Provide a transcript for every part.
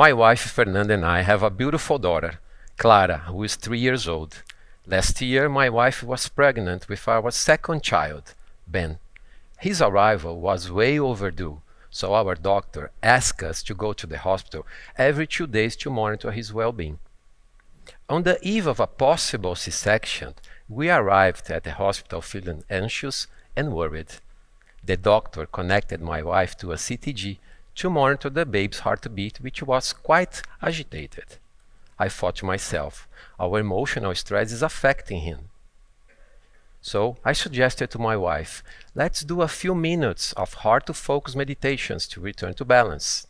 My wife Fernanda and I have a beautiful daughter, Clara, who is 3 years old. Last year, my wife was pregnant with our second child, Ben. His arrival was way overdue, so our doctor asked us to go to the hospital every 2 days to monitor his well-being. On the eve of a possible C-section, we arrived at the hospital feeling anxious and worried. The doctor connected my wife to a CTG to monitor the baby's heartbeat, which was quite agitated. I thought to myself, our emotional stress is affecting him. So I suggested to my wife, let's do a few minutes of heart-to-focus meditations to return to balance.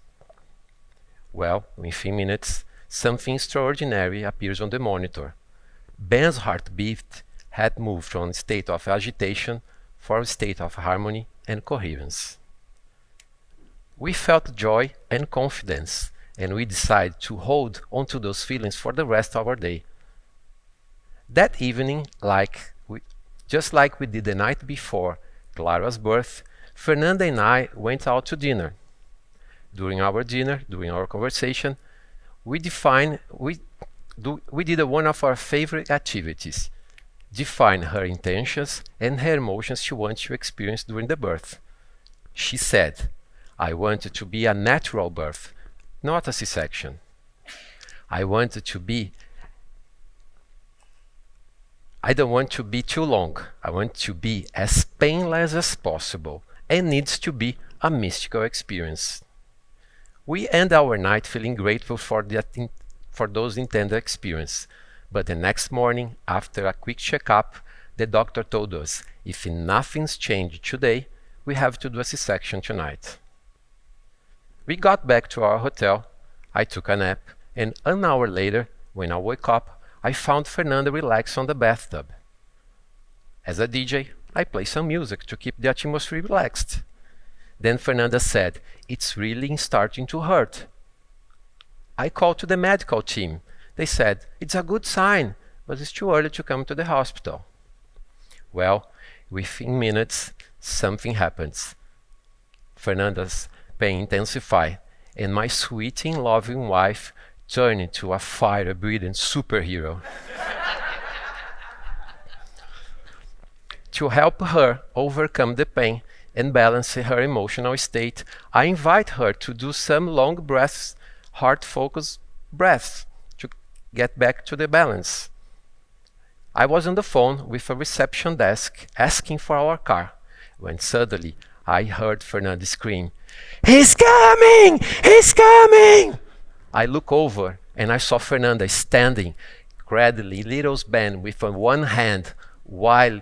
Well, within minutes, something extraordinary appears on the monitor. Ben's heartbeat had moved from a state of agitation for a state of harmony and coherence. We felt joy and confidence, and we decided to hold onto those feelings for the rest of our day. That evening, just like we did the night before Clara's birth, Fernanda and I went out to dinner. During our conversation, we did one of our favorite activities, define her intentions and her emotions she wants to experience during the birth. She said, I want it to be a natural birth, not a C-section. I don't want it to be too long. I want it to be as painless as possible and needs to be a mystical experience. We end our night feeling grateful for those intended experiences. But the next morning, after a quick checkup, the doctor told us, if nothing's changed today, we have to do a C-section tonight. We got back to our hotel, I took a nap, and an hour later, when I woke up, I found Fernanda relaxed on the bathtub. As a DJ, I played some music to keep the atmosphere relaxed. Then Fernanda said, it's really starting to hurt. I called to the medical team. They said, it's a good sign, but it's too early to come to the hospital. Well, within minutes, something happens. Fernanda's pain intensified, and my sweet and loving wife turned into a fire-breathing superhero. To help her overcome the pain and balance her emotional state, I invite her to do some long breaths, heart-focused breaths, to get back to the balance. I was on the phone with a reception desk asking for our car, when suddenly I heard Fernanda scream, "He's coming! He's coming!" I looked over and I saw Fernanda standing, cradling little Ben with one hand while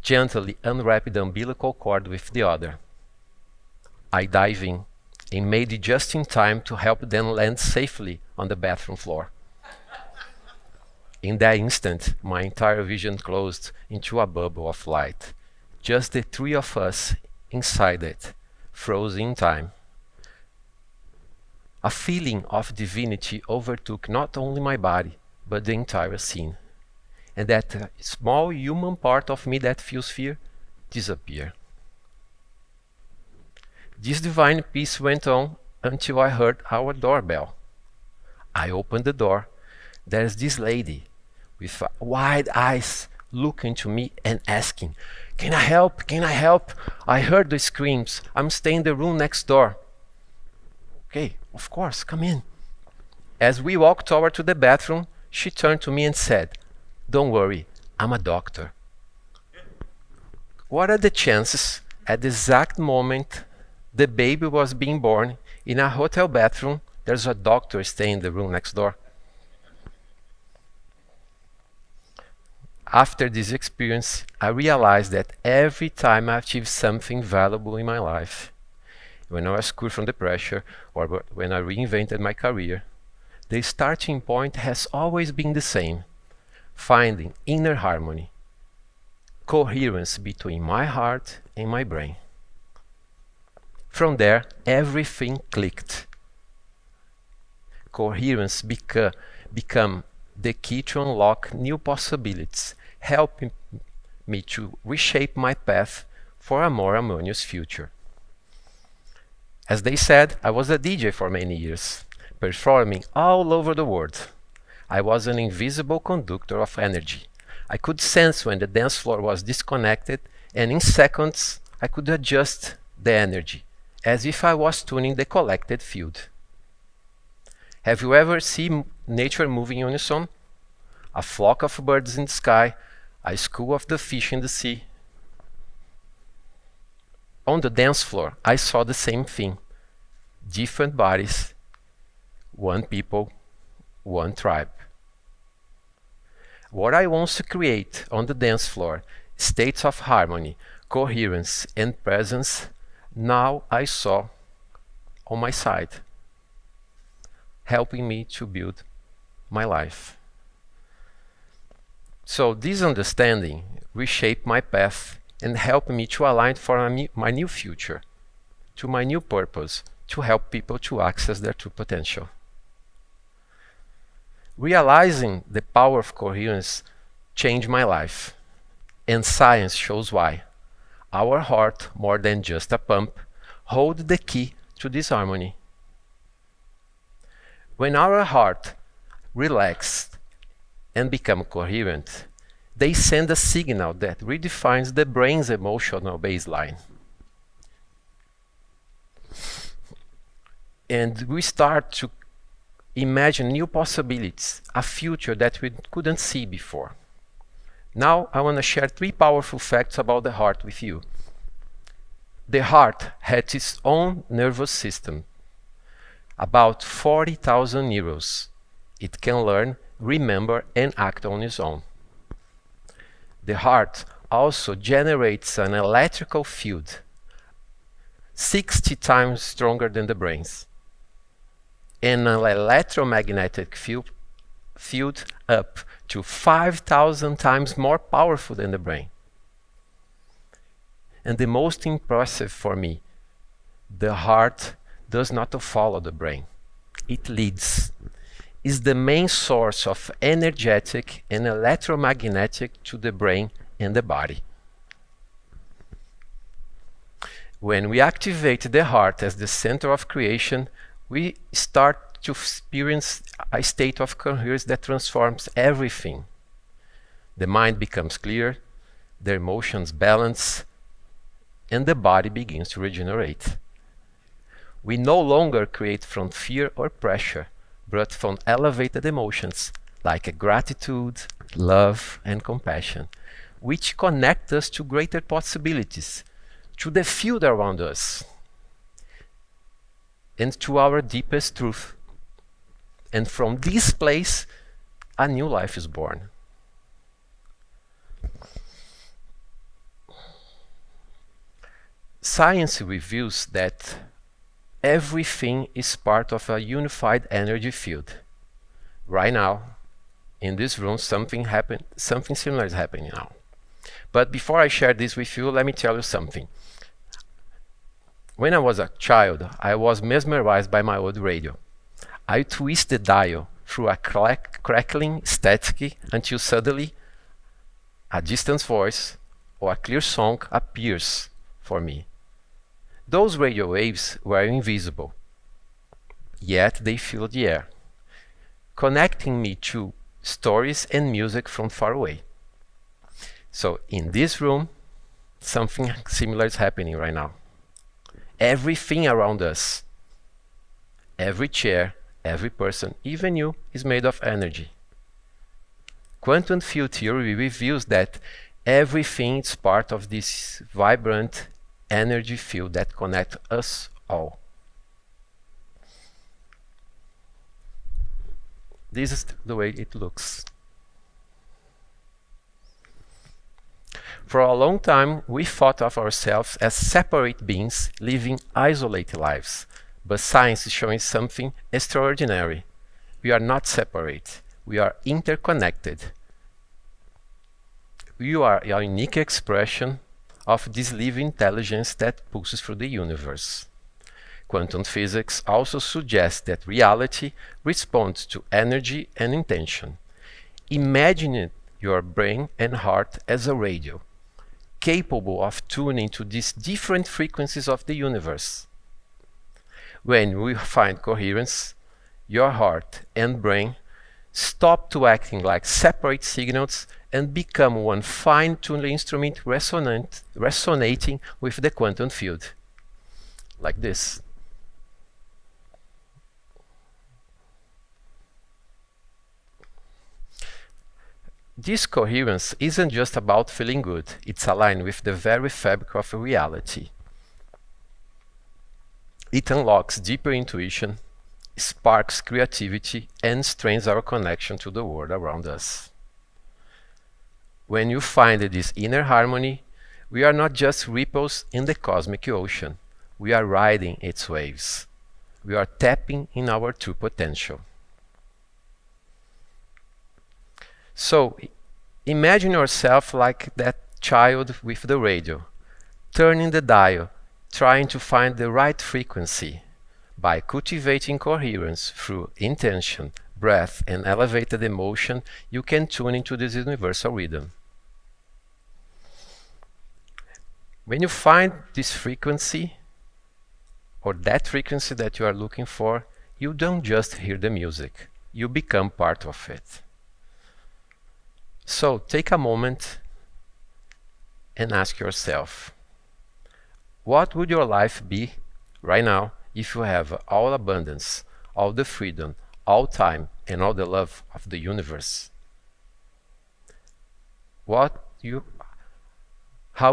gently unwrapped the umbilical cord with the other. I dived in and made it just in time to help them land safely on the bathroom floor. In that instant, my entire vision closed into a bubble of light. Just the three of us inside it, frozen in time. A feeling of divinity overtook not only my body, but the entire scene. And that small human part of me that feels fear disappeared. This divine peace went on until I heard our doorbell. I opened the door. There's this lady with wide eyes looking to me and asking, "Can I help? Can I help? I heard the screams. I'm staying in the room next door." Okay, of course, come in. As we walked over to the bathroom, she turned to me and said, "Don't worry, I'm a doctor." What are the chances at the exact moment the baby was being born in a hotel bathroom, there's a doctor staying in the room next door? After this experience, I realized that every time I achieved something valuable in my life, when I was cured from depression or when I reinvented my career, the starting point has always been the same: finding inner harmony, coherence between my heart and my brain. From there, everything clicked. Coherence became the key to unlock new possibilities, helping me to reshape my path for a more harmonious future. As they said, I was a DJ for many years, performing all over the world. I was an invisible conductor of energy. I could sense when the dance floor was disconnected, and in seconds I could adjust the energy, as if I was tuning the collected field. Have you ever seen nature moving in unison? A flock of birds in the sky, a school of the fish in the sea. On the dance floor, I saw the same thing. Different bodies, one people, one tribe. What I want to create on the dance floor, states of harmony, coherence, and presence, now I saw on my side, helping me to build my life. So this understanding reshaped my path and helped me to align for my new future, to my new purpose, to help people to access their true potential. Realizing the power of coherence changed my life, and science shows why. Our heart, more than just a pump, holds the key to this harmony. When our heart relaxes and becomes coherent, they send a signal that redefines the brain's emotional baseline. And we start to imagine new possibilities, a future that we couldn't see before. Now I want to share 3 powerful facts about the heart with you. The heart has its own nervous system, about 40,000 neurons. It can learn, remember, and act on its own. The heart also generates an electrical field 60 times stronger than the brain's, and an electromagnetic field up to 5,000 times more powerful than the brain. And the most impressive for me, the heart does not follow the brain. It leads. Is the main source of energetic and electromagnetic to the brain and the body. When we activate the heart as the center of creation, we start to experience a state of coherence that transforms everything. The mind becomes clear, the emotions balance, and the body begins to regenerate. We no longer create from fear or pressure, but from elevated emotions like gratitude, love, and compassion, which connect us to greater possibilities, to the field around us, and to our deepest truth. And from this place, a new life is born. Science reveals that everything is part of a unified energy field. Right now, in this room, something similar is happening now. But before I share this with you, let me tell you something. When I was a child, I was mesmerized by my old radio. I twist the dial through a crackling static until suddenly a distant voice or a clear song appears for me. Those radio waves were invisible, yet they filled the air, connecting me to stories and music from far away. So in this room, something similar is happening right now. Everything around us, every chair, every person, even you, is made of energy. Quantum field theory reveals that everything is part of this vibrant energy field that connects us all. This is the way it looks. For a long time, we thought of ourselves as separate beings living isolated lives. But science is showing something extraordinary. We are not separate. We are interconnected. You are a unique expression of this living intelligence that pulses through the universe. Quantum physics also suggests that reality responds to energy and intention. Imagine your brain and heart as a radio, capable of tuning to these different frequencies of the universe. When we find coherence, your heart and brain stop to acting like separate signals and become one fine-tuned instrument resonating with the quantum field. Like this. This coherence isn't just about feeling good, it's aligned with the very fabric of reality. It unlocks deeper intuition, sparks creativity, and strengthens our connection to the world around us. When you find this inner harmony, we are not just ripples in the cosmic ocean, we are riding its waves. We are tapping in our true potential. So, imagine yourself like that child with the radio, turning the dial, trying to find the right frequency. By cultivating coherence through intention, breath, and elevated emotion, you can tune into this universal rhythm. When you find this frequency, or that frequency that you are looking for, you don't just hear the music, you become part of it. So take a moment and ask yourself, what would your life be right now if you have all abundance, all the freedom, all time, and all the love of the universe? How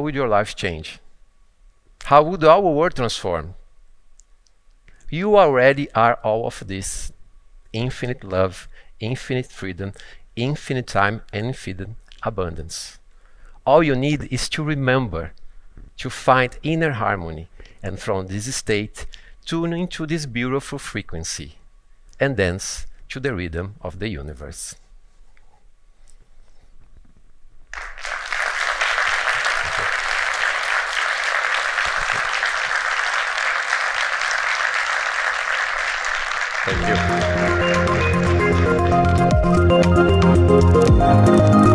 would your life change? How would our world transform? You already are all of this: infinite love, infinite freedom, infinite time, and infinite abundance. All you need is to remember to find inner harmony, and from this state, tune into this beautiful frequency and dance to the rhythm of the universe. Thank you.